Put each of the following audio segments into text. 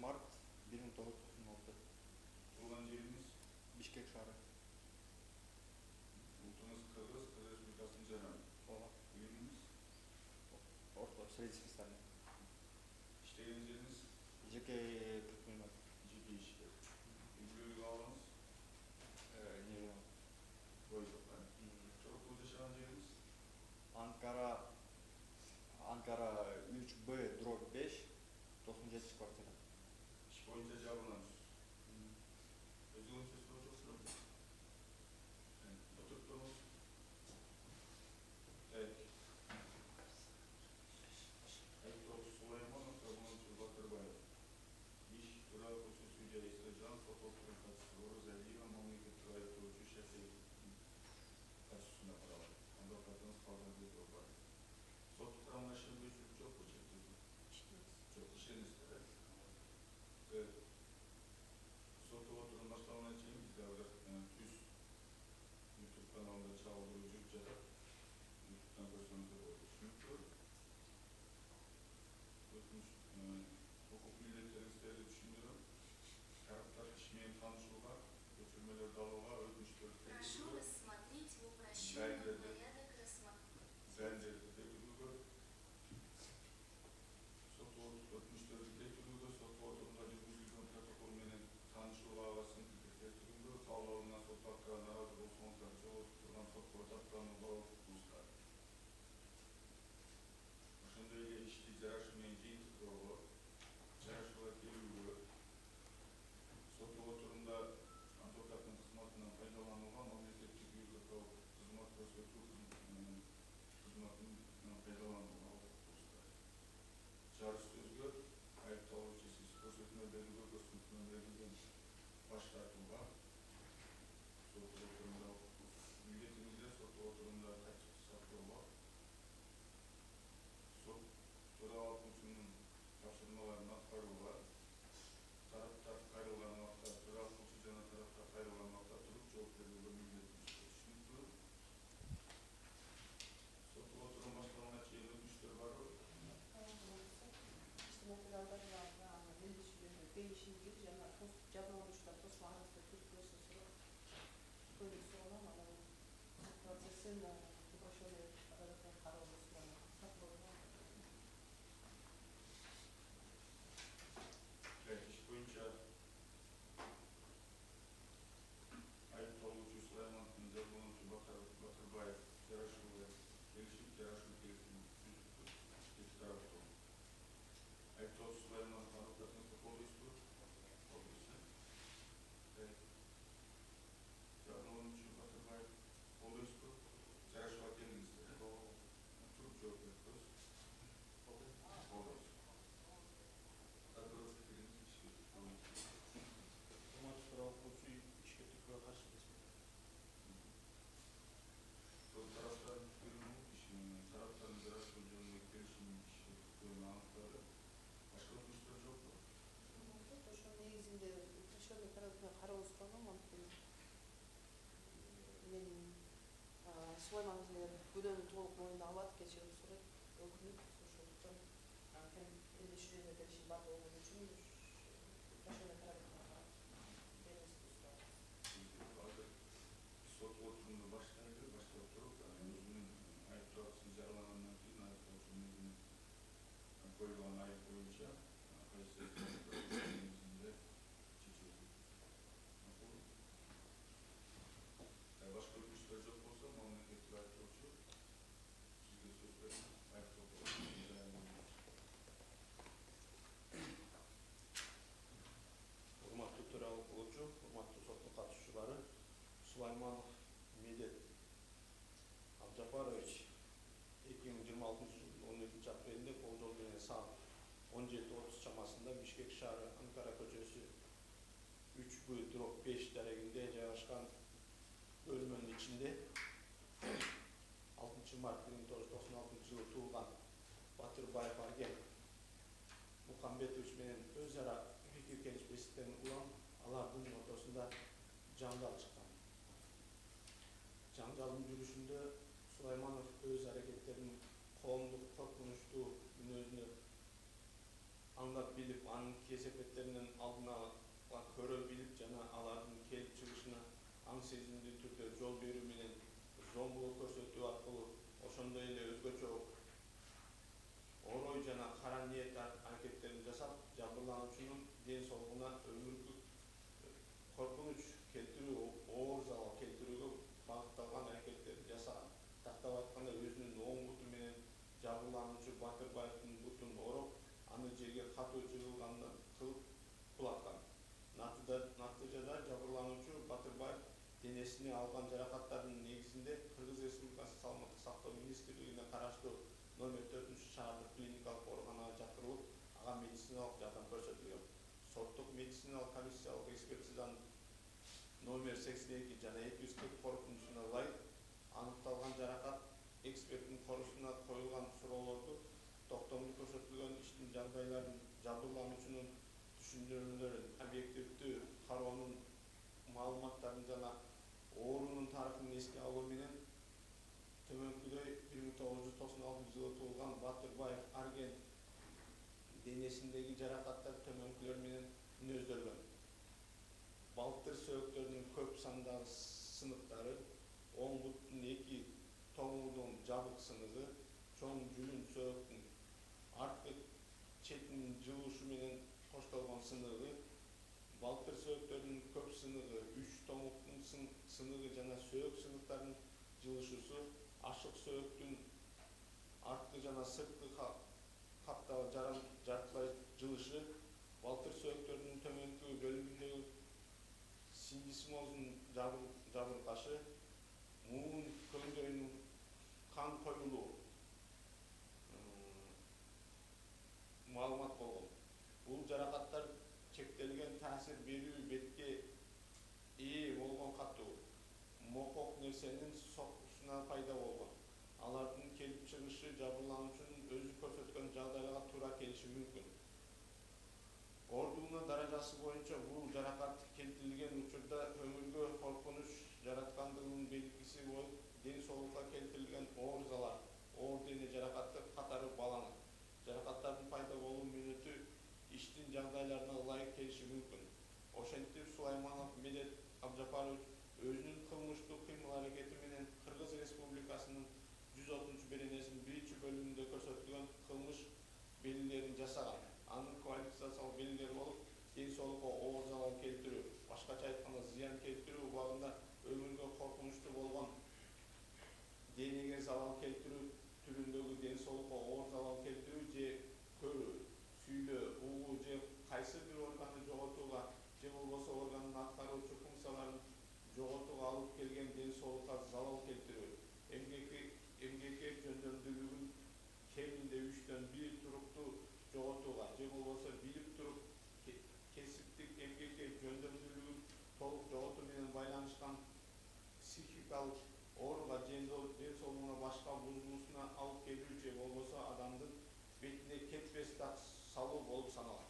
март 1996. Туған жеріңіз? Бишкек шары. Ұлтыңыз Қырғыз Республикасының жері. Ооба. Үйіңіз? Орто Средский Сталин. İşleyen yeriniz? Жеке предприниматель. Жеке işler. Үй алыңыз? Не знаю. Ой жоқ. Тұрып yaşayan yeriniz? Анкара 3Б/5, 97 квартира. İş boyunca cevabınız. Özgürlükçe soru çok sıra. Oturttunuz. Evet. Айыптау Сулайманов, Романович Батырбаев. Иш туралы көчү судья Исраджан, сотовтун катчысы Орuz Алиева, мамлекеттик айыптоочу Шафиев катчысына каралат. Адвокатыңыз Калганбек бар. Сот курамына ишенбөөчүлүк жокпу, чектелби? Жок, ишенесиздер. Сот отурум башталгандан чейин бизде азыр түз YouTube каналында чагылдыруу жүрүп жатат. YouTube'дан көрсөңүздөр болот. Түшүнүктүү. Hukuk milletlerimizleri düşünüyorum. Taraftar kişiye tanışıyorlar, götürmeleri dalığa, ödmüşleri Прошу рассмотреть в упрощенном порядок рассмотрения. Ben de tekrar Sot ödmüşleri tekrar sot ortamında жүргүзүлгөн протокол менен таанышуу абасын тергөө каалоонуна сот тарапынан наразы болсоңуздар жолуп турган сот тарапынан баалуулуктар. Ошондой эле ишти жарашы менен жыйынтыктоого, жарашууга келүүгө, сот отурумда адвокаттын кызматынан пайдаланууга, мамлекеттик бюрократик кызмат көрсөтүү кызматынан пайдаланууга укуктугуздар. Жарыш сөзгө айыпталуучу сиз көрсөтмө берүүгө көрсөтмө берилген баш тартууга, сот отурумда милдетиңизде сот отурумда катчык сактоого, сот төралуучунун тапшырмаларын аткарууга, тараптар кайрылган убакта төралуучу жана тараптар кайрылган убакта туруп жооп берүүгө милдеттүүлүктөр түшүнүктүү. Сот отурум башталганга чейин өтүнүчтөр барбы? Материалдар değişimdir jana jabralануучулар тосмо арасында көрсөтүлөсү сурап көбүк сугалам анан процессин упрощенный порядокто кароого суранат. Iş boyunca айыпталуучу Сулаймановдун жалбыргуучу Батырбаев жарашууга келишип, жарашуу келишимин түзүптү. Эки тараптуу. Айыпталуучу Сулайманов адвокатыңызды колдойсузбу? Колдойсуз. Жалбыргуучу Батырбаев колдойсузбу? Жарашууга келдиңиздер. Туруп жооп бериңиз. Колдойсуз. Тараптарын жарашуу жөнүндө келишим иштөөнү аныктады. Башка өтүнүчтөр жокпу? Ошо негизинде упрощенный порядокто кароо сураным, анткени мен Сулайманов менен күнөөнү толук мойнуна алат, кечирим сурайт, өкүнөт, ошондуктан эмне келишим бар болгон үчүн упрощенный порядокто берүүсүн сурайт. Азыр сот отурумду баштайбы, баштап туруп, өзүнүн айыптоочусун жарыялагандан кийин айыптоочунун өзүнүн коюлган айып боюнча кайсы негизинде чечүүсүн. Башка өтүнүчтөр жок болсо, мамлекеттик айыптоочу сизге сөз бериңиз. Урматтуу төралгычы, урматтуу соттун катышуучулары, Сулайманов Медет Абжапарович 2026 жылдын 12 апрелинде колдоо менен саат 17:30 чамасында Бишкек шаары Анкара көчөсү 3Б/5 дарегинде жайгашкан бөлмөнүн ичинде 6 март 1996 жылы туулган Батырбаев Арген Мухамбетович менен өз ара пикир келишпестиктен улам алардын ортосунда жаңжал чыккан. Жаңжалдын жүрүшүндө Сулайманов өз аракеттерин коомдук коркунучтуу мүнөзүнө аңдап билип, анын кесепеттеринен сезимдүү түрдө жол берүү менен зомбулук көрсөтүү аркылуу ошондой эле өзгөчө орой жана кара ниет аракеттерин жасап жабырлануучунун ден соолугуна өмүргү коркунуч келтирүү, оор залал келтирүүгө багытталган аракеттерди жасаган. Тактап айтканда өзүнүн оң буту менен жабырлануучу Батырбаевдин бутун ороп, аны жерге катуу жыгылгандан кылып кулаткан. Натыйжада жабырлануучу Батырбаев денесине алган жаракаттардын негизинде Кыргыз Республикасы Саламаттык сактоо министрлигине караштуу номер 4-шаардык клиникалык ооруканага жаткырылып, ага медициналык жардам көрсөтүлгөн. Соттук медициналык комиссиялык экспертизанын номер 82 жана 240 корутундусуна ылайык аныкталган жаракат эксперттин корусуна коюлган суроолорду токтомдуу көрсөтүлгөн иштин жагдайларын, жабырлануучунун түшүндүрмөлөрүн, объективдүү кароонун маалыматтарын жана оорунун тарыхын эске алуу менен төмөнкүдөй 1996 жылы туулган Батырбаев Арген денесиндеги жаракаттар төмөнкүлөр менен мүнөздөлгөн. Балтыр сөөктөрүнүн көп сандагы сыныктары, оң буттун 2 тоңуунун жабык сыныгы, чоң жүлүн сөөктүн арткы четинин жылуушу менен коштолгон сыныгы, балтыр сөөктөрүнүн көп сыныгы, 3 тоңуктун сыныгы жана сөөк сыныктарынын жылышуусу, ашык сөөктүн арткы жана сырткы каптагы жартылай жылышы, балтыр сөөктөрүнүн төмөнкү бөлүгүндөгү синдисмоздун жабыркашы, муун көңдөйүнүн кан коюлуу маалымат болгон. Бул жаракаттар чектелген таасир берүү бетке ээ болгон катуу мокок нерсенин соккусуна пайда болгон. Алардын келип чыгышы жабырлануучунун өзү көрсөткөн жагдайларга туура келиши мүмкүн. Оордуунун даражасы боюнча бул жаракат келтирилген учурда өмүргө коркунуч жараткандыгынын белгиси болуп, ден соолукка келтирилген оор залал, оор дене жаракаты катары баланат. Жаракаттардын пайда болуу мүнөтү иштин жагдайларына ылайык келиши мүмкүн. Ошентип Сулайманов Медет Абжапарович өзүнүн кылмыштуу кыймыл-аракети менен Кыргыз Республикасынын 130-беренесинин 1-бөлүгүндө көрсөтүлгөн кылмыш белгилерин жасаган. Анын квалификациялык белгилери болуп, ден соолукка оор залал келтирүү, башкача айтканда зыян келтирүү убагында өмүргө коркунучтуу болгон денеге залал келтирүү түрүндөгү ден соолукка оор залал келтирүү же көрүү, сүйлөө, угуу же кайсы бир органды жоготууга же болбосо органдын аткаруучу функцияларын жоготууга алып келген ден соолукка залал келтирүү, эмгекке жөндөмдүүлүгүн кеминде 3-1 туруктуу жоготууга же болбосо билип туруп кесиптик эмгекке жөндөмдүүлүгүн толук жоготуу менен байланышкан психикалык ооруга ден соолугуна башка бузулуусуна алып келүү же болбосо адамдын бетине кетпес дак салуу болуп саналат.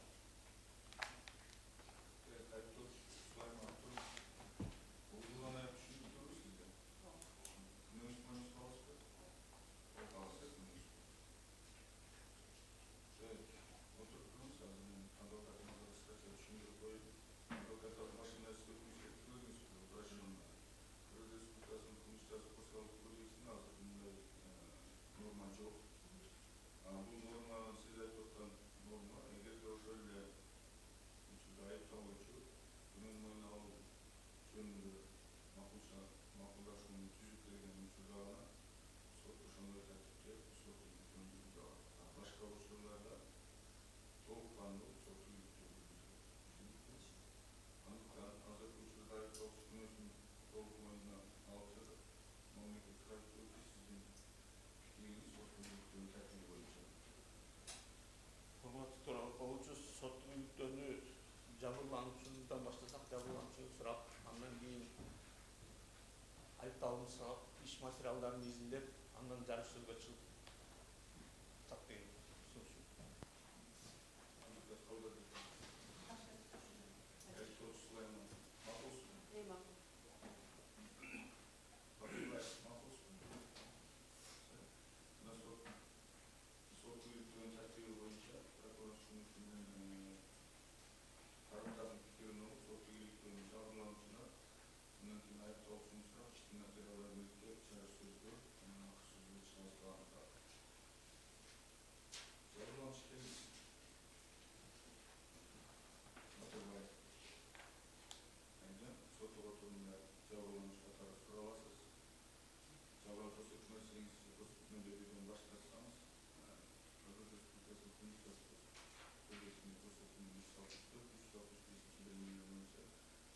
Соттук үгүттөрүнү жабырлануучудан баштасак, жабырлануучуну сурап, андан кийин айыпталууну сурап, иш материалдарын изилдеп, андан жарыш сөзгө чыгып деген сунуш. Karın айыпталуучунун сурап, иштин материалдарын иликтеп, чыгыш сөзгө, акы сөзгө чыгарылган. Жазылган ишкербиз. Батырбаев. Сот отурумда жабырланышка тарап сураласыз. Жабырланып көрсөтүү нерсеңизди көрсөтмө берүүдөн баш тартсаңыз, Кыргыз Республикасынын Кылмыш кодексинин көрсөтүүнүн 365 бөлүмү боюнча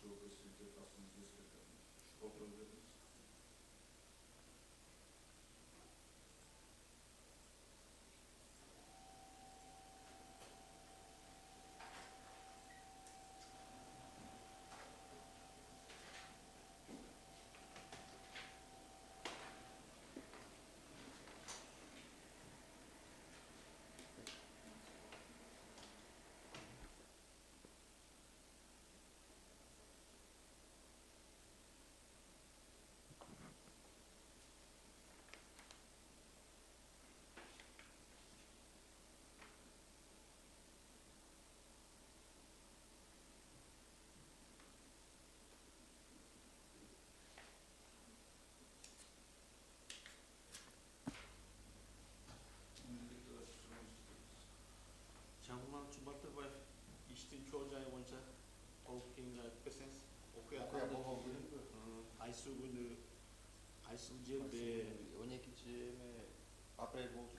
жоопкерчиликке тартууңузду эскертем. Колдоо бериңиз. Жабырлануучу Батырбаев иштин чоо жайы боюнча толук кеңири айтып берсеңиз. Окуя Окуя болгон күнүбү? Кайсы күнү, кайсыл жерде, 12 апрель болчу.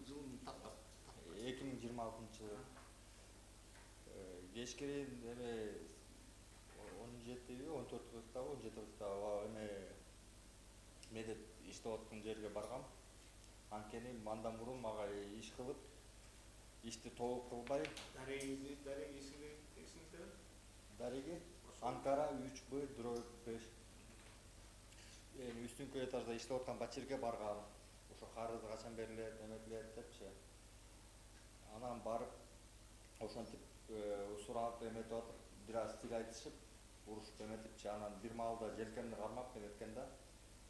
жылын тактап. 2026 жылы. Кечкирин эме 17 14 кылыктабы 17 кылыктабы эме медет иштеп аткан жерге баргам. Анткени андан мурун мага иш кылып, ишти толук кылбай, Дарегесиңиздер? дареги Анкара 3Б/5. Эми үстүнкү этажда иштеп аткан бачирге баргам. Ошо карызы качан берилет, эметилет депчи. Анан барып, ошентип сурап эметип атып, бир аз тил айтышып, урушуп эметипчи. Анан бир маалда желкемди кармап эметкен да.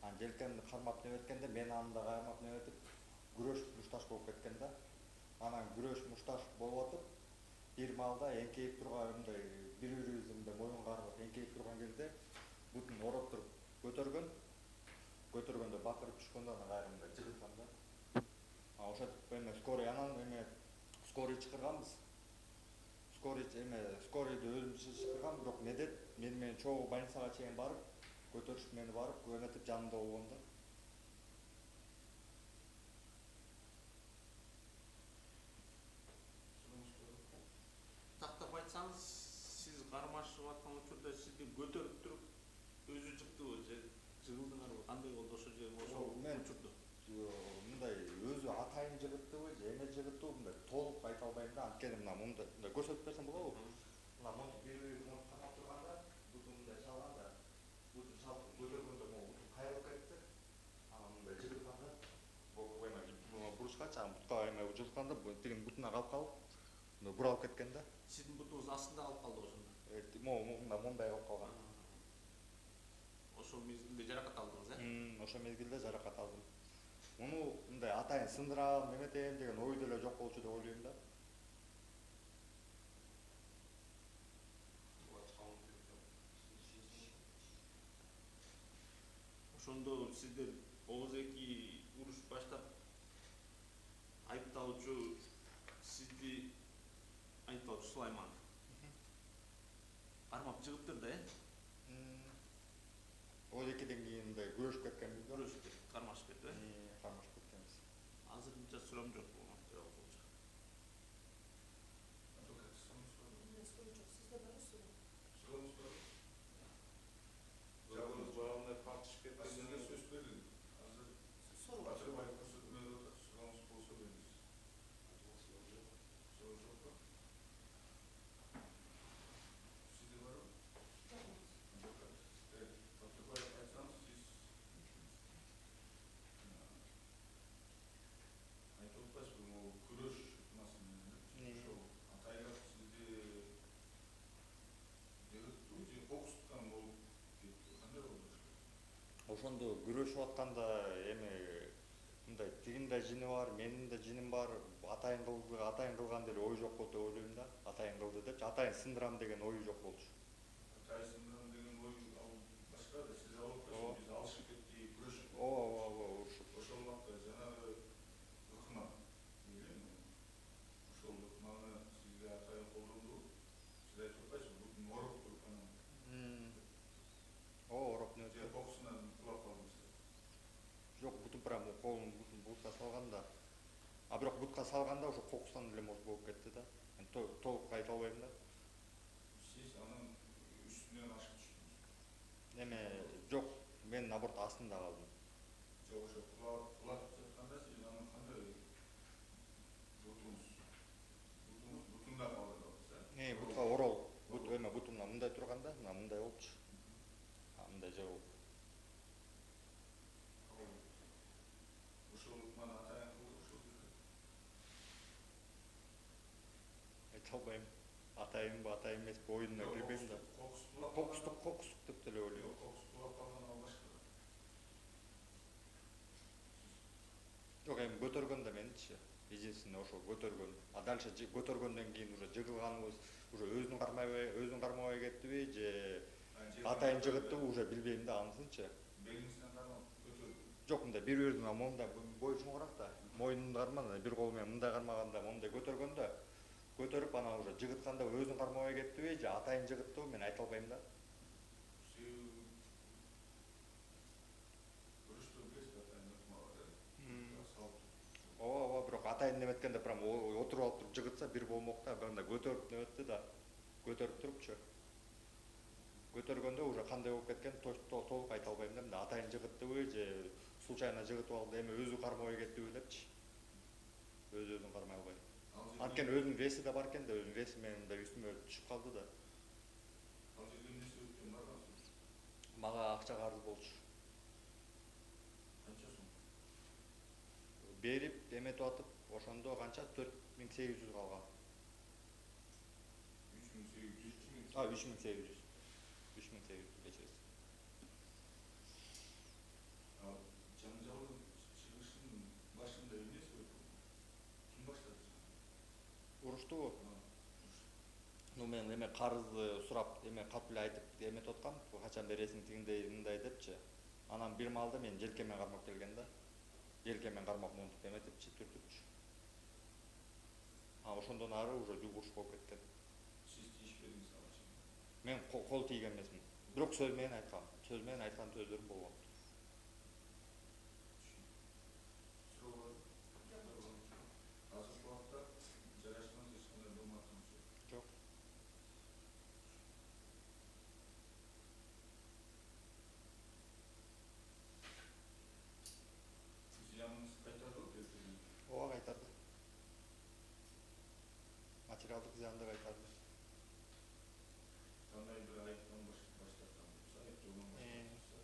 Анан желкемди кармап неметкенде мен аны да кармап неметип, күрөш мушташ болуп кеткен да. Анан күрөш мушташ болуп атып, бир маалда эңкейип турган мындай бири-бирибизди мындай моюн каргап эңкейип турган кезде бутун ороп туруп көтөргөндө батырып түшкөн да, анан кайра мындай жыгылган да. Ошентип эме скорый, анан эме скорый чакырганбыз. Скорыйды өзүм чакыргам, бирок медет мени менен чогуу больницага чейин барып, көтөрүшүп мени барып, эметип жанымда болгон да. Тактап айтсаңыз, сиз кармашып аткан учурда сизди көтөрүп туруп өзү жыктыбы же жыгылдыңарбы? Кандай болду ошол жер ошол учурда? Мындай өзү атайын жыгыттыбы же эме жыгыттыбы, мындай толук айта албайм да. Анткени мындай көрсөтүп берсем болобу? Мына мону бири-бири карап турганда, бутун мындай чалганда, бутун чалып көтөргөндө могу бутун кайрылып кетти. Анан мындай жыгылганда, бурушкачы, анан бутка эме жыгылганда тигинин бутуна калып, мындай буралып кеткен да. Сиздин бутуңуз астында калып калды ошондо? Мондай болуп калган. Ошол мезгилде жаракат алдыңыз, Ошол мезгилде жаракат алдым. Муну мындай атайын сындырам, неметем деген ой деле жок болчу деп ойлойм да. Ошондо сиздер og'zaki urush баштап айыпталуучу сизди айыпталуучу Сулайманов кармап жыгыптыр да, Og'zakidен кийин мындай күрөшүп кеткенбиз да. күрөшүп кармашып кетти, Кармашып кеткенбиз. Азырынча сурам жок бул материал боюнча. Адвокат Мен суроо жок, сизде барбы суроо? суроңуз барбы? Жабырыз багында тартышып Сизге сөз берилди. Азыр Суроо. Батырбаев көрсөтмөдө атат. Суроңуз болсо бериңиз. Суроо жокпу? Сизде барбы? Жок. Адвокат. Батырбаев айтсаңыз, сиз айтып атпайсызбы, могу күрөш маасы менен ошол атайлап сизди жыгыттыбы же оксуткан болуп кетти? Кандай болду ошо? Ошондо күрөшүп атканда эми мындай тигинин да жини бар, менин да жиним бар. Атайын кылган деле ой жок болду деп ойлойм да. Атайын кылды депчи, атайын сындырам деген ою жок болчу. Атайын сындырам деген Çıkardı, size alıp da O. biz alışıp ettiği görüşüp. ооба ушул Ошол убакта жанагы ыкма, билем, ошол ыкманы сизге атайын колдонду. Сиз айтып атпайсызбы, бутун ороп туруп анан ороп же нөтө кокусунан кулап калдыңызбы? жок бутун прям колун бутка салганда а бирок бутка салганда уже кокустан эле может болуп кетти да толук айта албайм да Сиз анын үстүнөн ашып түштүңүз. эме жок мен наоборот астында калдым Жок, ошо кулатып жатканда сиз анын кандай бутунда калдыңыз, бутка орол эме бутумдан мындай турганда мына мындай болчу мындай жабылып Ошол ыкманы атайын кылды ошол жерде. айта албайм атайынбы атайын эмеспи оюнуна кирбейм да кокустук деп деле ойлойм Жок, кокус кулап калган ал башка. жок эми көтөргөн да меничи единственный ошол көтөргөн а дальше көтөргөндөн кийин уже жыгылганыбыз уже өзүн кармабай кеттиби же атайын жыгыттыбы уже билбейм да анысынчы Белиңизден кармап көтөрдү. жок мындай бири бирин моундай бою чоңураак да мойнунду кармады бир колу менен мындай кармаганда моундай көтөргөндө көтөрүп анан уже жыгытканда өзүн кармабай кеттиби же атайын жыгыттыбы мен айта албайм да Көрүштү билесизби атайын ыкма бар, салып. ооба бирок атайын неметкенде прям отуруп алып туруп жыгытса бир болмок да мындай көтөрүп неметти да көтөрүп турупчу көтөргөндө уже кандай болуп кеткен толук айта албайм да мындай атайын жыгыттыбы же случайно жыгытып алды эми өзү кармабай кеттиби депчи өзүн кармай албай анткени өзүнүн веси да бар экен да өзүнүн веси менен мындай үстүмө түшүп калды да Ал жерде эмне себептен баргансыз? мага акча карыз болчу Канча сом? берип эметип атып ошондо канча 4800 калган 3800. 3800 кечиресиз Ал жаңжалдын чыгышынын башында эмне себеп болду? Ким баштады? уруштубу ну мен эме карызды сурап эме катып эле айтып эметип аткам качан бересиң тигиндей мындай депчи анан бир маалда мени желкеммен кармап келген да желкеммен кармап монтип эметипчи түртүпчү ошондон ары уже жугуш болуп кеткен Сиз тийишпедиңиз ага чейин. мен кол тийген эмесмин бирок сөз менен айткан сөздөрүм болгон Суроо бар? Азыркы убакта жарашмаңыз эч кандай болуп аткан жок. жок Зыяныңыз кайтардыбы келтирген? ооба кайтарды материалдык зыянды кайтарды Кандай бир айыптан баштаткан болсо, айыптоодон баштаса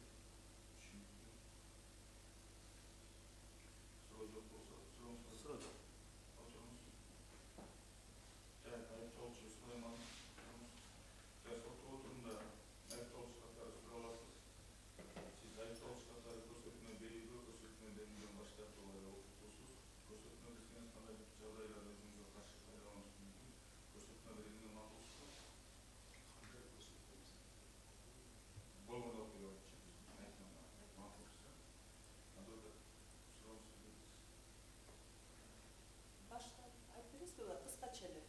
түшүнүктүү. Суроо жок болсо, сурооңузга Суроо жок. отуруңуз. Айыптоочу Сулайман, сот отурумда айыптоочу катары суроо аласыз. Сиз айыптоочу катары көрсөтмө берүүгө көрсөтмө берүүдөн баш тартууга укуктуусуз. Көрсөтмө берсеңиз кандай жагдайлар өзүңүзгө каршы пайдаланылышы мүмкүн? Көрсөтмө берүүгө макулсузбу? Кандай көрсөтмөбүз? Болгон окуяларды макулсузда. Адвокат, сурооңузду бериңиз. Башта айтып бересизби кыскача эле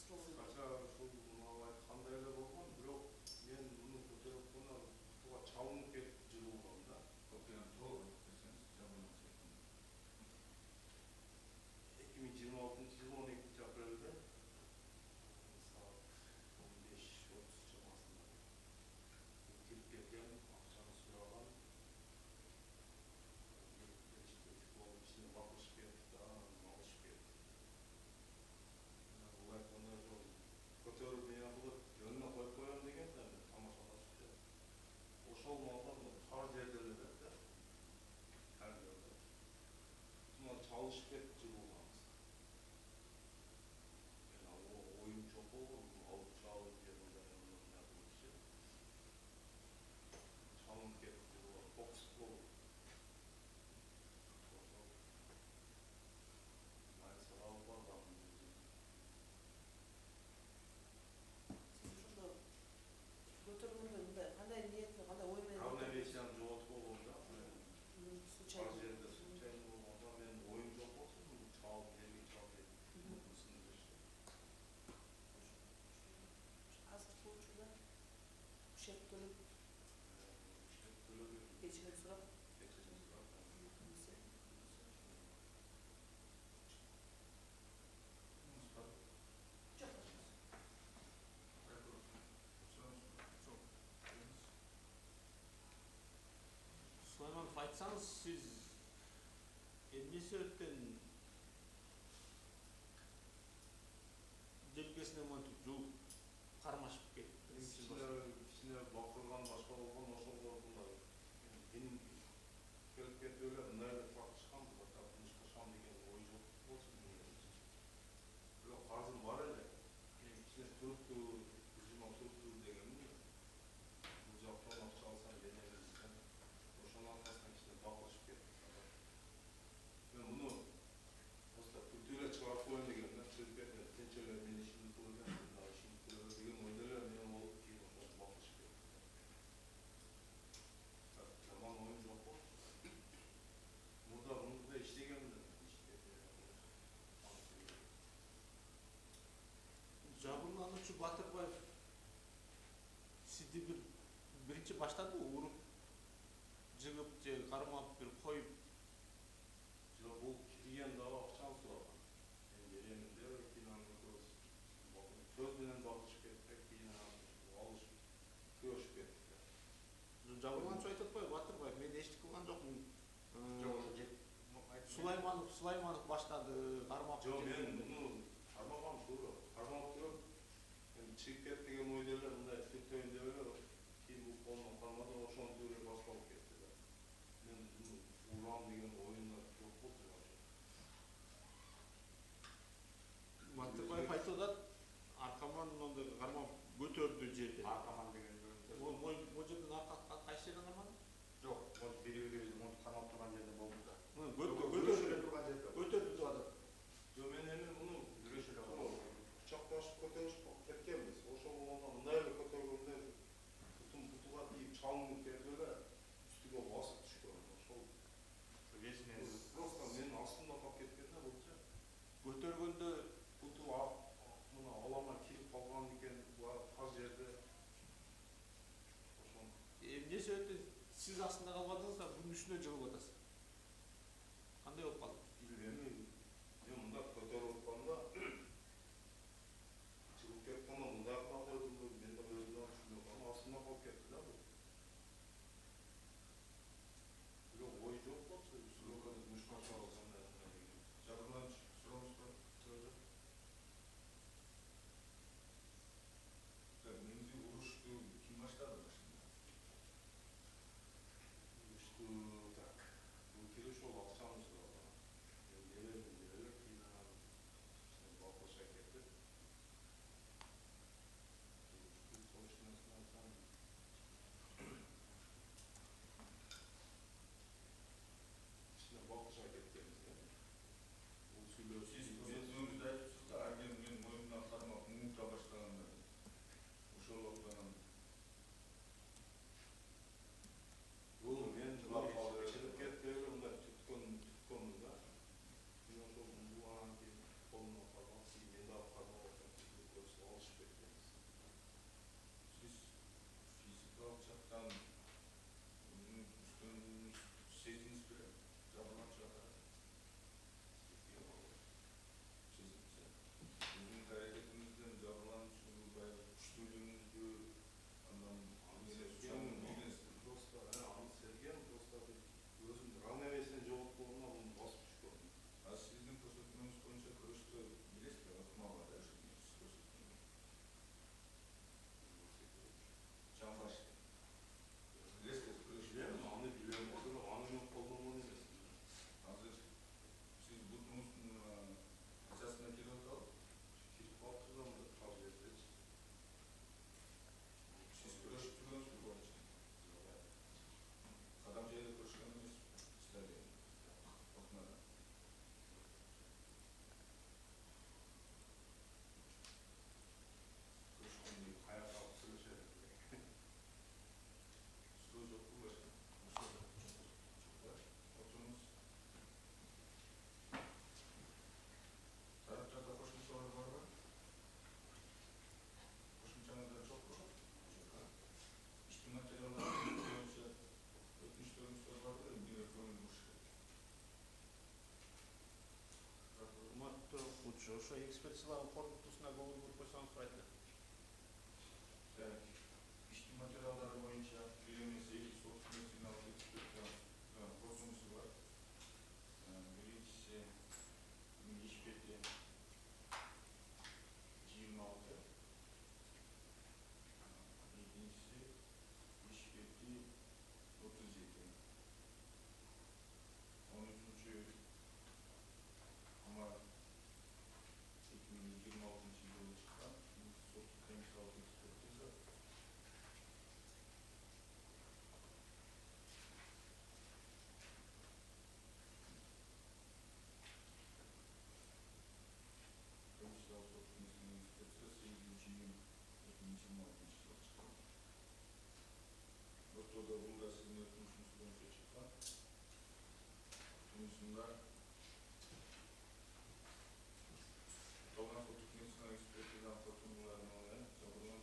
суроону? Кача ушул айткандай эле болгон, бирок мен муну көтөрүп кана буга чабынып кетип жыгылгам да. Окуяны толук айтып берсеңиз, жабылмас экен. 2026 жылы кечирим сурап Кечирим сурап. Мустафа. жок. Сулайманов, айтсаңыз, сіз эмне себептен желкесине монтип жууп кармашып кеттиңиз? Кичине бакырган башка болгон ошолордун менин келип кетип эле мындай эле тартышкан, тартышкан деген ой жок болчу менин. Бирок карзым бар эле. Кичине туруктуу, биржима туруктуу дегенми, бул жактан акча алсам денебиз экен. Ошонун аркасынан кичине бакылышып кеттик. Мен муну просто бүтүп эле чыгарып коеюн дегем да, чыгып кетип тинч эле мен ишимди кылып элем, мына ишимди кылып элем деген ойдо эле мен болуп кийин ошону бакылышып кеттик. Жаман оюм жок болчу. Мурда иштегенмин, Жабырлануучу Батырбаев сизди биринчи баштадыбы уруп, жыгып же кармап бир коюп? жок, бул кирген дагы акчаны сураган. Мен беремин деп, кийин анан сөз менен бакылышып кеттик, кийин анан алышып, күрөшүп кеттик. Жабырлануучу айтып атпайбы, Батырбаев, мен эчтеке кылган жокмун. Жок, ошо жеп Сулайманов баштады, кармап. Жок, мен муну кармагам туура. Кармап туруп, мен чыгып кетти деген ойдо эле мындай сүртөйүн деп эле, кийин бул колунан кармады, ошону туура басып алып кетти да. Мен муну урам деген оюмда жок болчу вообще. Батырбаев айтып атат, аркаман мондой кармап көтөрдү жерде. Аркаман деген Могу жерден арка кайсы жерден кармады? жок, монтип бири-бирибизди монтип кармап турган жерде болду да. Көтөрдү турган жерде. Көтөрдү деп атат. Жок, мен эми муну Күрөшүп эле кучакташып көтөрүшүп кеткенбиз. Ошол болгондо мындай эле көтөргөндө бутуга тийип чалынып кетип эле үстүгө басып түшкөн. Ошол просто менин астымда калып кеткен да булчу. Көтөргөндө Буту мына алама кирип калган экен таз жерде. Ошон эмне себептен сиз астында калбадыңыз да bunun үстүнө жыгып атасыз? Кандай болуп калды? билбейм. Мен мында көтөрүп атканда чыгып кетканда мындай кыла койдумбу, мен да өзүмө түшүнбөй калдым, астымда калып кетти да бул. Бирок ой жок болчу, үстүгө мушкача алгандай деген. Жабырлануч сурамызга сөзү. Менди урушту ким баштады башында? Урушту так. Бул кирип ошол акчаны сураган. сылагы коркутуусуна көңүл буруп койсоңуз сурайт элем. İşte materyaller boyunca bilimisi sosyal korkunuz var. Birincisi işbirliği 26. İkincisi işbirliği 37. 13. Mart 2026 yılı çıkan sosyal temsil ekspertiza. Temsil sosyal ekspertiza 8. yıl 2026 yılı çıkan. Ortada bunda sizin yapmışsınız boyunca çıkan. Konusunda Doğan Fotoğrafı'nın ekspertizden fotoğraflarına olan sabırın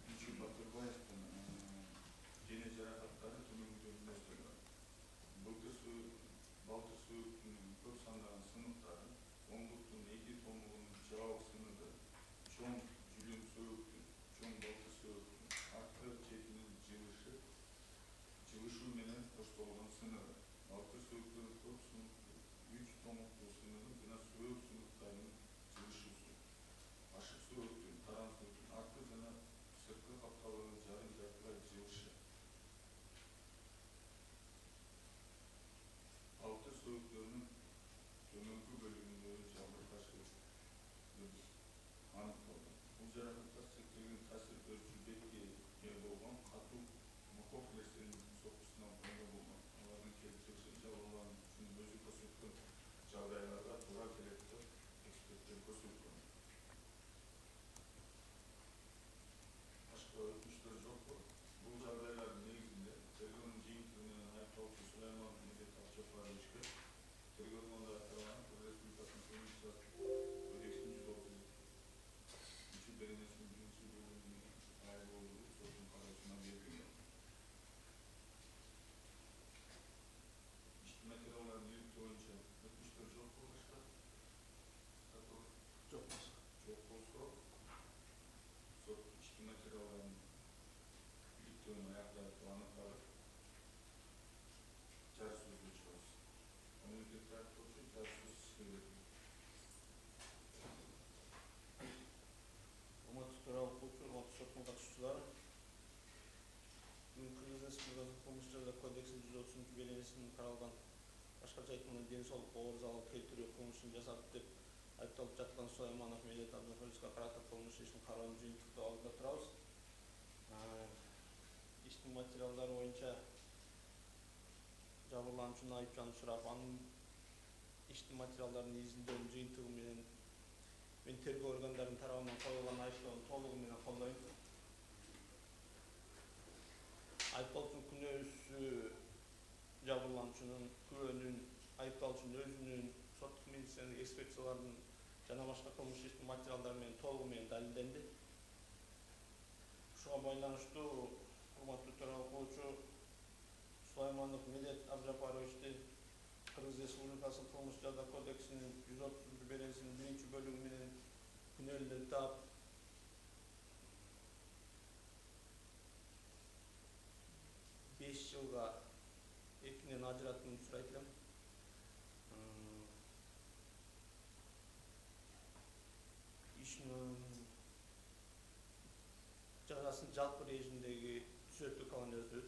Yücü Batırbayev'ın deniz yaratatları tümünü gösteriyor. Baltı suyu kör sandan sınıfları, Ongut'un iki tomuğunun cevap sınırı, çoğun cülüm soğuktun, çoğun baltı soğuktun, arttır çekinin cıvışı menen hoştolğun sınırı. Altı soğukluğun kör sınıfı, üç tomuklu sınırı, bina soğuk sınıflarının cıvışısı. Aşık soğuktun, taran soğuktun, arttır bina sırtlı kaptalığın carın cartlar cıvışı. Altı soğukluğunun dönünkü bölümünde çabuk taşı anıtladı. Bu jarahata sektirgen tasir ölçüdeki yer bolgan katu mukoflesinin sokusundan payda bolgan. Onların keltirişince olan üçün özü kosultkun çağraylarda tura kelepti ekspertler kosultkun. Başka ötmüşler yok bu. Bu çağrayların negizinde Tergön'ün ceyintliğinin ayaktalıklı Süleyman Medet Akçapar'a ilişki Tergön'ün onda aktarılan Respublikası'nın Sonuçlar Ödeksinin 130 üçü Belediyesi'nin birinci bölümünün ait olduğu sorunun kararısına belirliyor. İşte materyaların ilk boyunca ötmüşler yok bu başka. Жок болсо. Çok olsa işte materyaların ilk dönüm ayakları anıtları carsızlığı çoğuz. Onun ilgili koçu carsız söyledi. Урматтуу төралык болчу, урматтуу соттун катышуучулары. Бүгүн Кыргыз Республикасынын кылмыш жаза кодексинин 130 беленесинин каралган башкача айтканда ден соолукка оор залал келтирүү кылмышын жасады деп айыпталып жаткан Сулайманов Медет Абдыхалиске карата кылмыш ишин кароонун жыйынтыктоо алдында турабыз. Иштин материалдары боюнча жабырлануучуну айыпчаны сурап, анын иштин материалдарынын негизиндеги жыйынтыгы менен мен тергөө органдарынын тарабынан коюлган айыптоонун толугу менен колдойм. Айыпталуучунун күнөөсү, жабырлануучунун күбөнүн, айыпталуучунун өзүнүн, соттук медициналык экспертизалардын жана башка кылмыш иштин материалдары менен толугу менен далилденди. Ушуга байланыштуу урматтуу төралык болчу Сулайманов Медет Абжапаровичти Кыргыз Республикасынын кылмыш жаза кодексинин 130 беленесинин 1 бөлүгү менен күнөөлүү деп таап 5 жылга эркинен ажыратууну сурайт элем. Ишинин жазасын жалпы режимдеги түзөтүү колониясында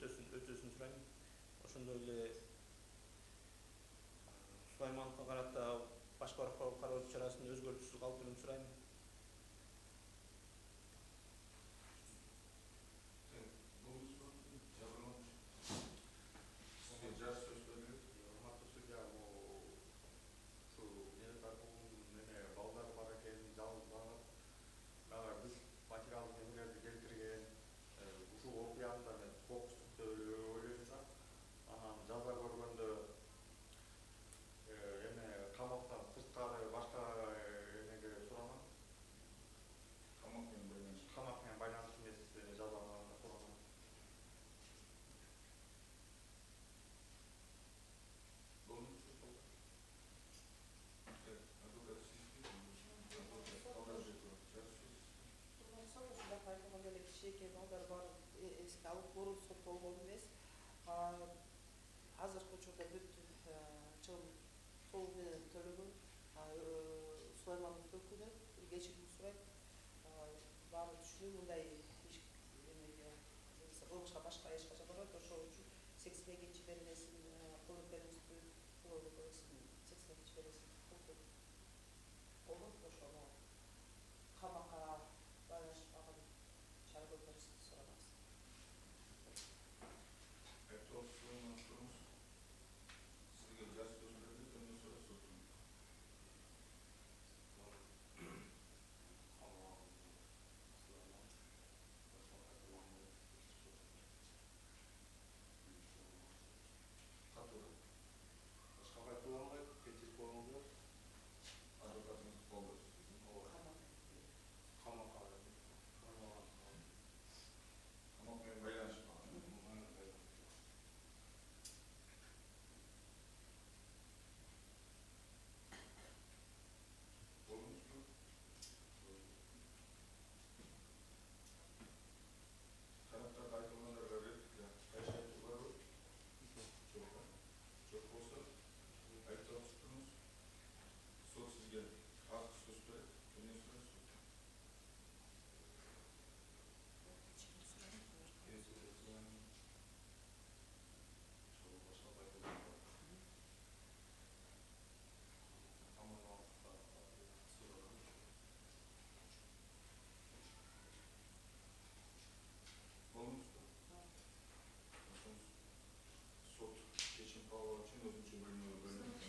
өтөсүн сурайм. Ошондой эле Сулаймановго карата башка кароо чарасын өзгөртүүсүз калтырууну сурайм. Kamap айтылган эле кичинекей балдар бар эске алып мурун соттолгон эмес. Азыркы учурда бүт чыгым толук менен төлөгөн. Сулайманов өлкөдө кечирим сурайт. Баары түшүнүү мындай иш эмеге кылмышка башка эч качан барбайт. Ошол үчүн 82 беренесин кылып бересин 82 беренесин болот. Ошону камакка байланышпаган чара көрүлүшүн сурабыз. Айыпталушы Сулайманов тұрыңыз. Сізге жас сөз берілді, ondan sonra sotum. Қатылды. Башка кайталамай кетип болмоду. Адвокатыңыз қолдайды. Камакка Камақпен байланышпаған. Болдыңыз ба? Тараптарға айтылғандарға реплика қайшы айту бар ма? Жоқ па? Жоқ болса, айыпталушы тұрыңыз. Сот сізге ақ сөз береді, ondan sonra сот. Болдыңыз ба? Сот шешім қабылдау үшін өзінше бөлмеге бөлінеді.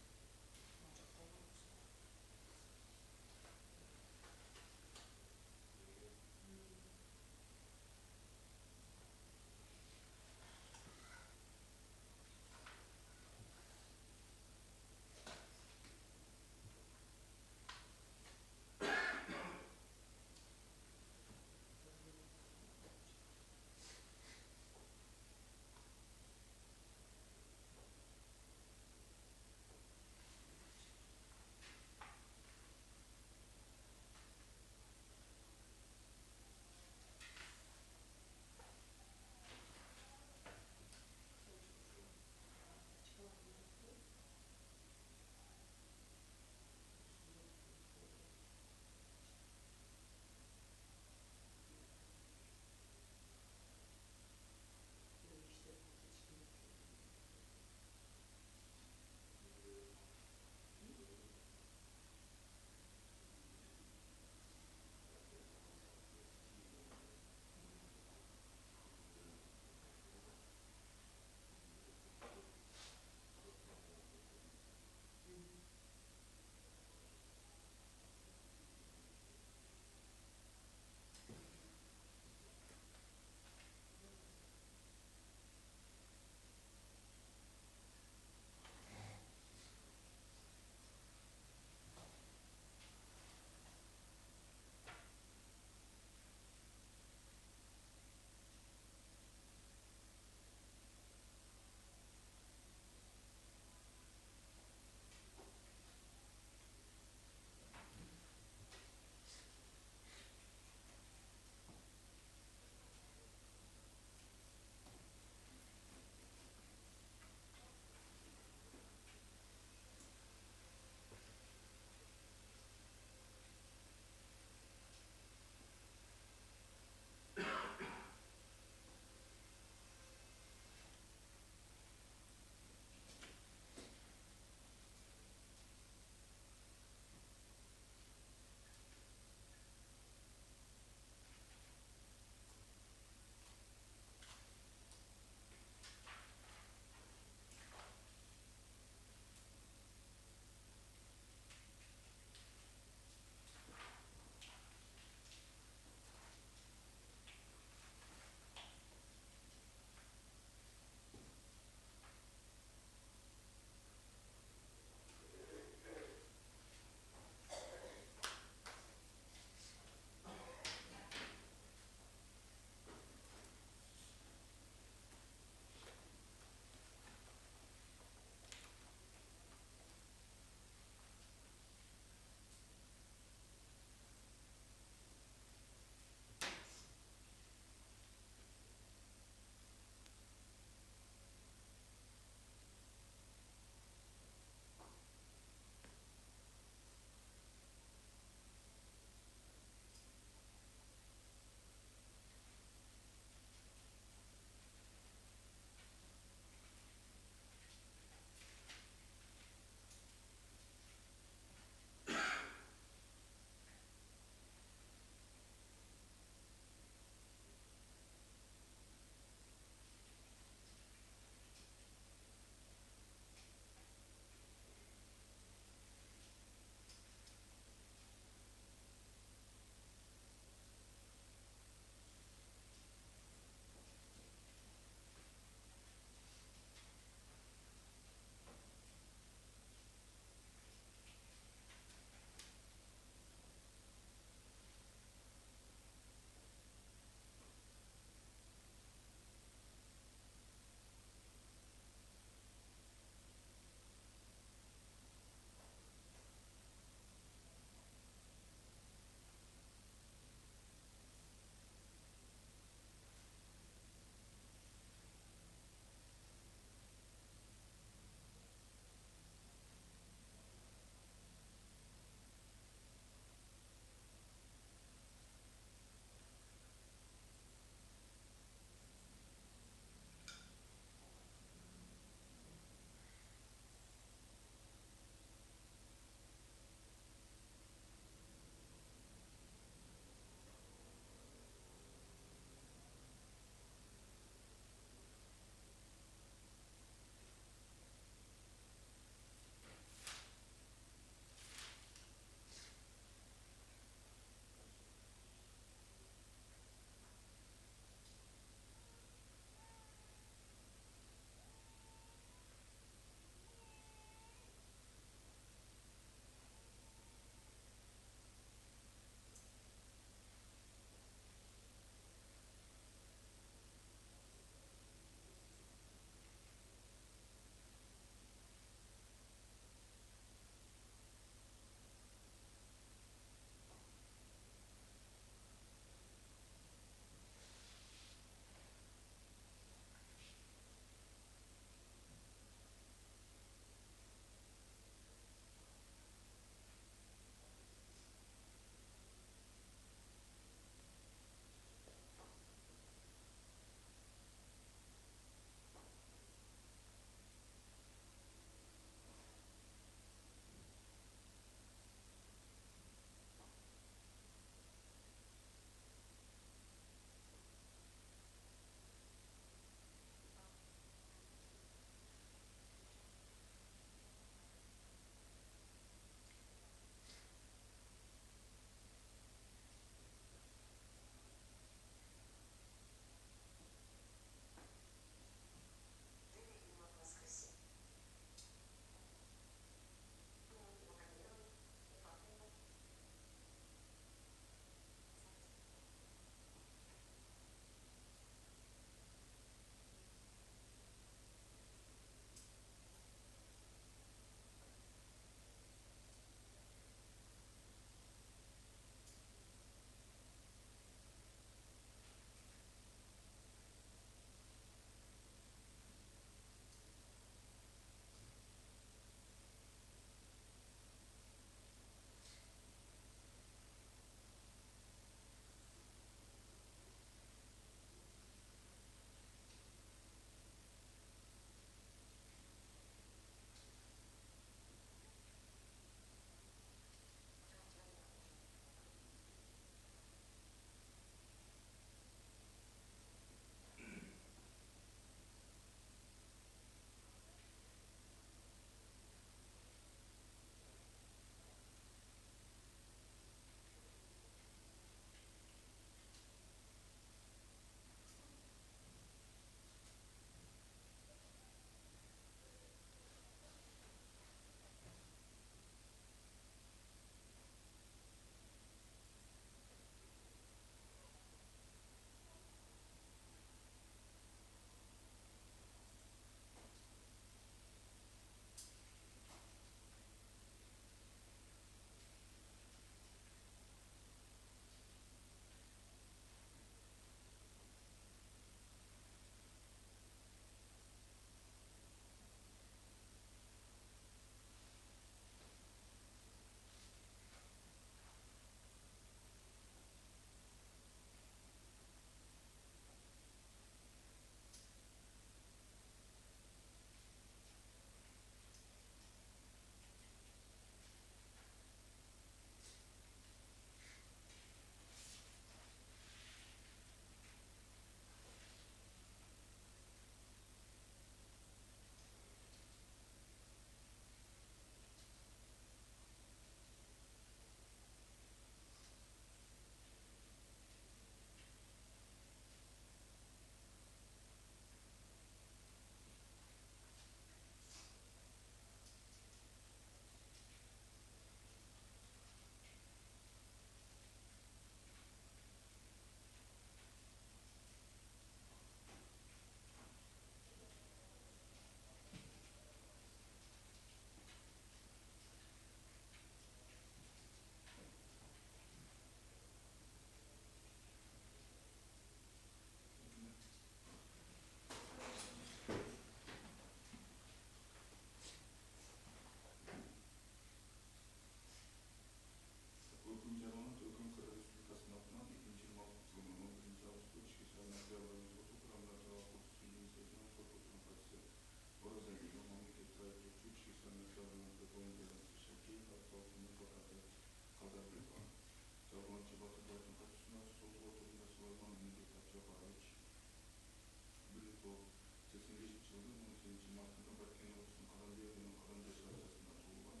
ошол 85 жылдын 18 мартында Баткен облусунун Карамбек районунун Карамбек шаарчасында туулган.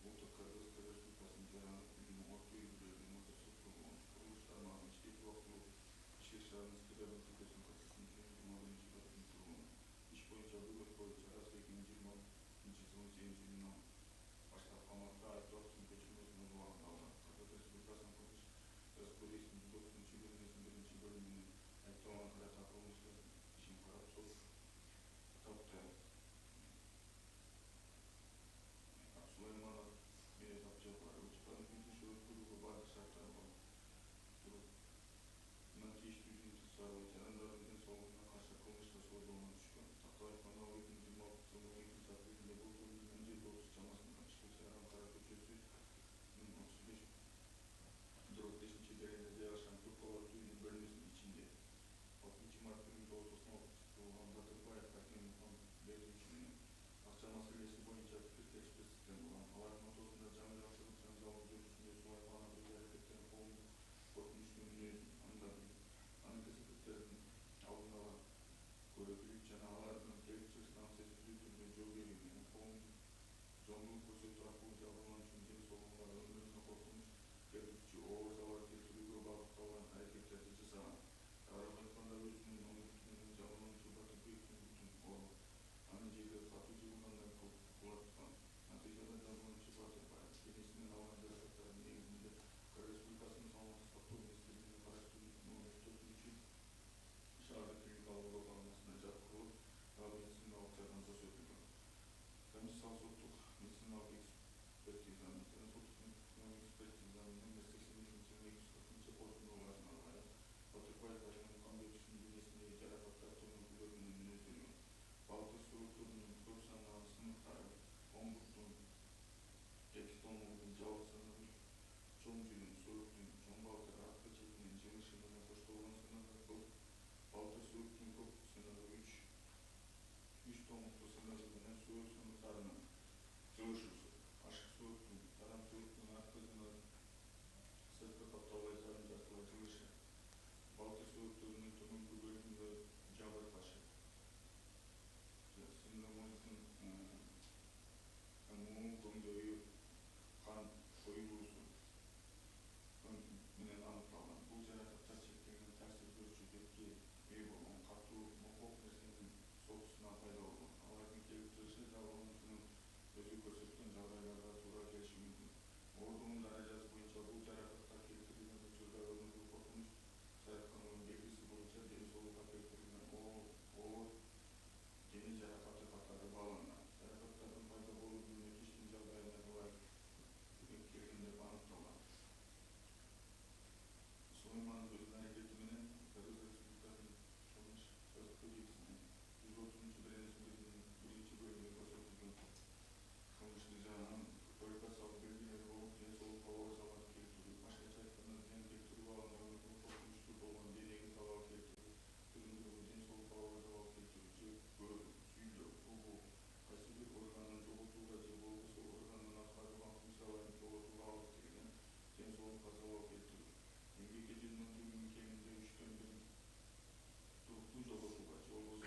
Улуттук Кыргыз Республикасынын жарандык билими орто үлгүдөгү мотосокл курулуш тармагынын иштетүү убактылуу ишке шаарынын Скрябин өлкөсүнүн КССнын 21 баптын тургуну. Иш боюнча бөгөт боюнча Карасбектин 20-жыл 18 июнунан баштап камакка айыптоо акчынын көчүрмөсүнө убагындалган. Кыргыз Республикасынын кылмыш жазгы рейсинин 9-бөлүмүнүн бөлүмүнүн айыпталган карата кылмыш ишин карап сот тапты. Сулайманов Мирет Абжапар учурдагы бизнес өткөрүүгө баардык шарттар бар. Мына тийиштүү жумуш жасабы жарандардын ден соолугуна каршы кылмышка соодолоно түшкөн. Тактап айтканда ал 2026 жылдын 2 апрелинде Болтон 17:30 чамасында ишке шаар Анкара көчөсүнүн 35-5-беринде жайгашкан көп кабаттуу үйдүн бөлмөсүнүн ичинде 6 март 1996 туулган Батырбаев Баткен Мухамбетович менен акча маселеси боюнча пикир келишпестиктер болгон. Алардын ортосунда жаңылын жүргүзүүсүндө Сулайманов өз аракеттерин коркунучтуу мүнөзүн, анын кесепеттерин алдын ала көрө билип жана алардын келип чыгышынан сезилдүү түрдө жол берүү менен жоңдулук көрсөтүү аркылуу жабырлануучунун ден соолугуна өмүрүнө коркунуч келтирүүчү оор залал келтирүүгө багытталган аракеттерди жасаган. Тарап айтканда өзүнүн оңдукту менен жабырлануучу Батырбековдун бутун анын жергиге катуу жыгылгандай кулаткан. Натыйжада жабырлануучу Батырбаев денесинен алган жаракаттардын негизинде Кыргыз Республикасынын саламаттык сактоо министрлигине караштуу номер 4-шаардык клиникалык ооруканасына жаткырылып, дагы медициналык жардам көрсөтүлгөн. Комиссиялык соттук медициналык экспертизанын экспертизанын 82/240 корутундуларына ылайык Батырбаев Баткен Мухамбетовичтин денесиндеги жаракаттар төмөнкүлөр менен мүнөздөлгөн. Балтыр сүрөттөрүнүн көп сандагы сыныктары оң буттун экс томугунун жабык сыныгы, чоң жүнүн, сөөктүн чоң балтыр арткы четинин жыңышы менен коштолгон сыныгы, балтыр сөөктүн көк сыныгы, үч томуктуу сыныгы менен сөөк сыныктарынын жылышуусу, ашык сөөктүн, тарам сөөктүн арткы сыныгы сырткы капталбай жарым жартылай жылышы, балтыр сөөктөрүнүн төмөнкү бөлүгүндө жабыр ташы, сыныр мыйзын муун көңдөйү кан коюлуусу менен аныкталган. Бул жаракаттар чектелген таасир көрүүчү бетке ээ болгон катуу мокок нерсенин соокусунан пайда болгон. Алардын келип чыгышы жабырлануучунун өзү көрсөткөн жагдайларга туура келиши мүмкүн. Оорунун даражасы боюнча бул жаракаттар келтирилген учурда өмүргө коркунуч жаратканынын белгиси боюнча ден соолукка келтирилген оор дене жаракаты катары бааланган. Жаракаттардын пайда болуунун өтүштүн жагдайына ылайык келген деп аныкталган. Сулайманов өзүнүн аракети менен Кыргыз Республикасынын кылмыш жазгы кодексинин 130-беренесинин 1-бөлүмүндө көрсөтүлгөн кылмыштын жаанын квалификациялык белгилери болуп, ден соолукка оор залал келтирүү, башкача айтканда зыян келтирүү абалында өмүргө коркунучтуу болгон денеге залал келтирүү түрүндөгү ден соолукка оор залал келтирүү же көрүү, сүйдөө, угуу, кайсы бир органын жоготууга же болбосо органдын аткарылган функцияларын жоготууга алып келген ден соолукка залал келтирүү, эмгекке жөнөтүлгүнүн кеминде 3/1 туруктуу жоготууга же болбосо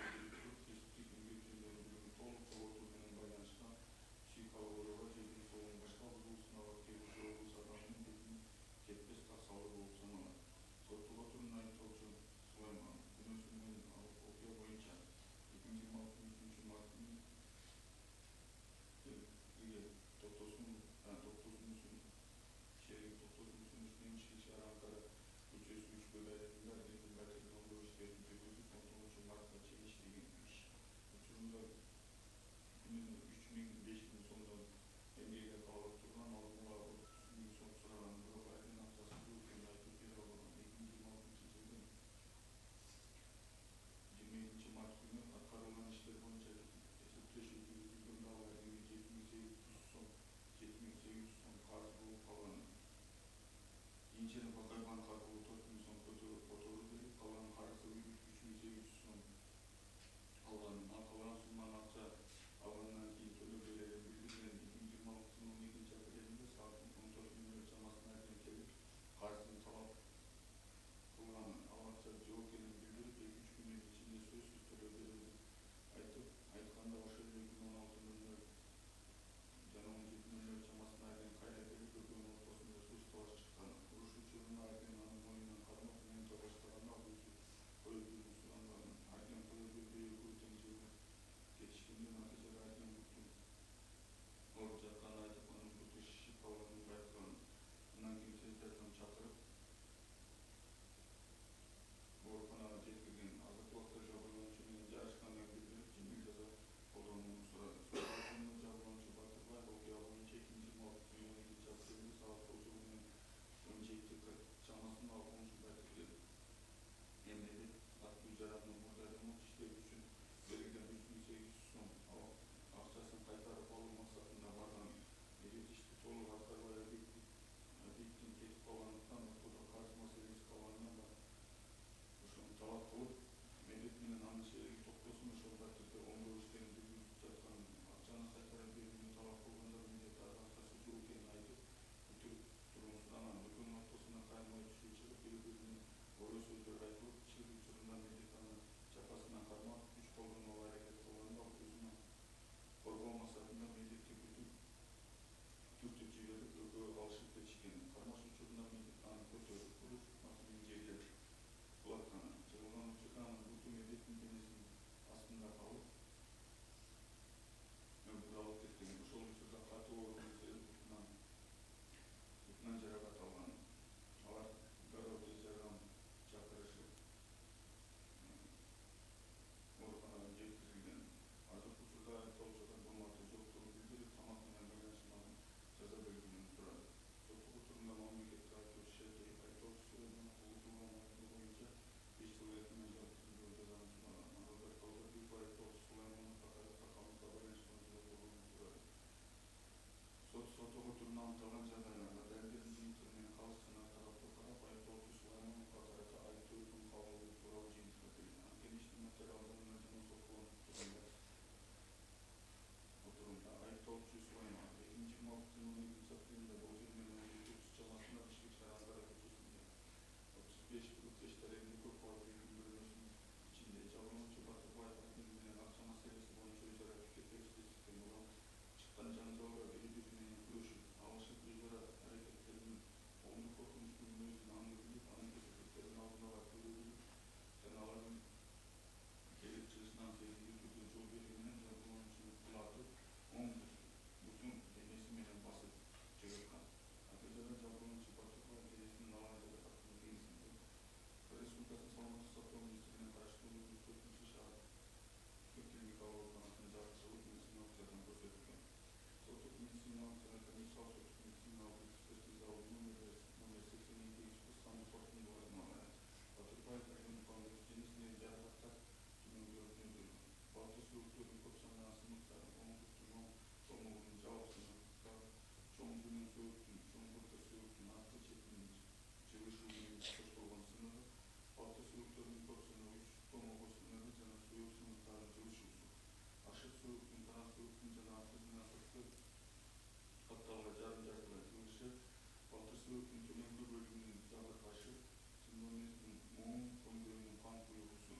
сөөктүн төмөнкү бөлүгүнүн жагы ташып, симбиониздин оң көңдөйүнүн кан куюусу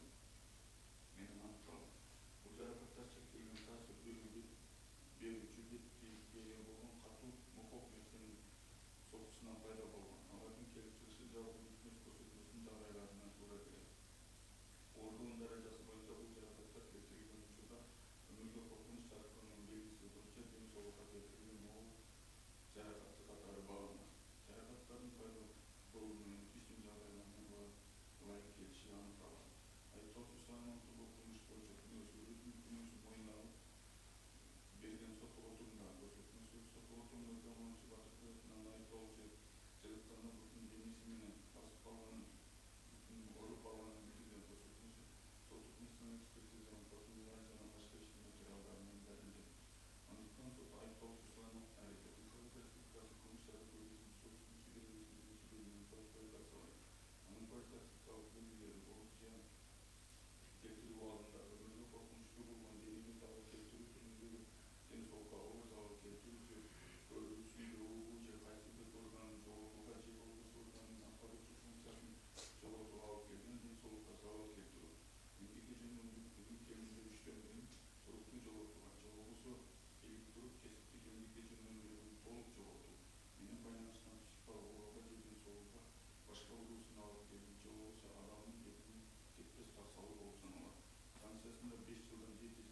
менен аныкталган. Бул жаракаттар чектелген таасир берүүчү беттүүлүккө ээ болгон катуу мохок нерсенин сокусунан пайда болгон. Алардын келип чыгышы жалпы бүкмөс көрсөтмөсүнүн жагдайларына туура келет. Ооруунун даражасы боюнча бул жаракаттар келтирилген учурда өмүргө коркунуч жараканын белгиси боюнча ден соолукка келтирилген оор жаракаты катары баланат. Жаракаттардын пайда болуу менен кичим жагдайларына ылайык келиши аныкталган. Айыптоочу Сулаймановду бул кылмыш боюнча күнөөсүн мойнуна алып берген сот отурумдагы көрсөтмөсү, сот отурумда жабырлануучу Батырбаевдин айыптоочу жыгытканда бутунун денеси менен басып калганын, бутунун ооруп алганын билдирген көрсөтмөсү сот окуусунун экспертизанын кортундулары жана башка иштин материалдары менен далилденген. Андыктан сот айыптоочу Сулаймовдун аракетин КГБ Республикасы Кылмыштар кодексинин 332 бөлүмүнүн квалификациялайт. Анын квалификациялык белгилери оор зыян келтирүү абалында өмүргө коркунучтуу болгон денеге залал келтирүү түрүндөгү ден соолукка оор залал келтирүү же көрүүсүндө угуу же кайсы бир органын жоготууга же болбосо органдын аткаруучу функциясын жоготууга алып келген ден соолукка залал келтирүү, эмгекке жөнүгүү мүмкүндүктүн кеминде 3төн бирин туруктуу жоготууга же болбосо илип туруп кесиптик эмгекке жөнөмдүүлүгүн толук жоготуу менен байланыштан психикалык оорууга же ден соолукка башка уруусуна алып келүү же болбосо адамдын бетинин жетпес так салуу болуп саналат. Санкциясында 5 жылдан 7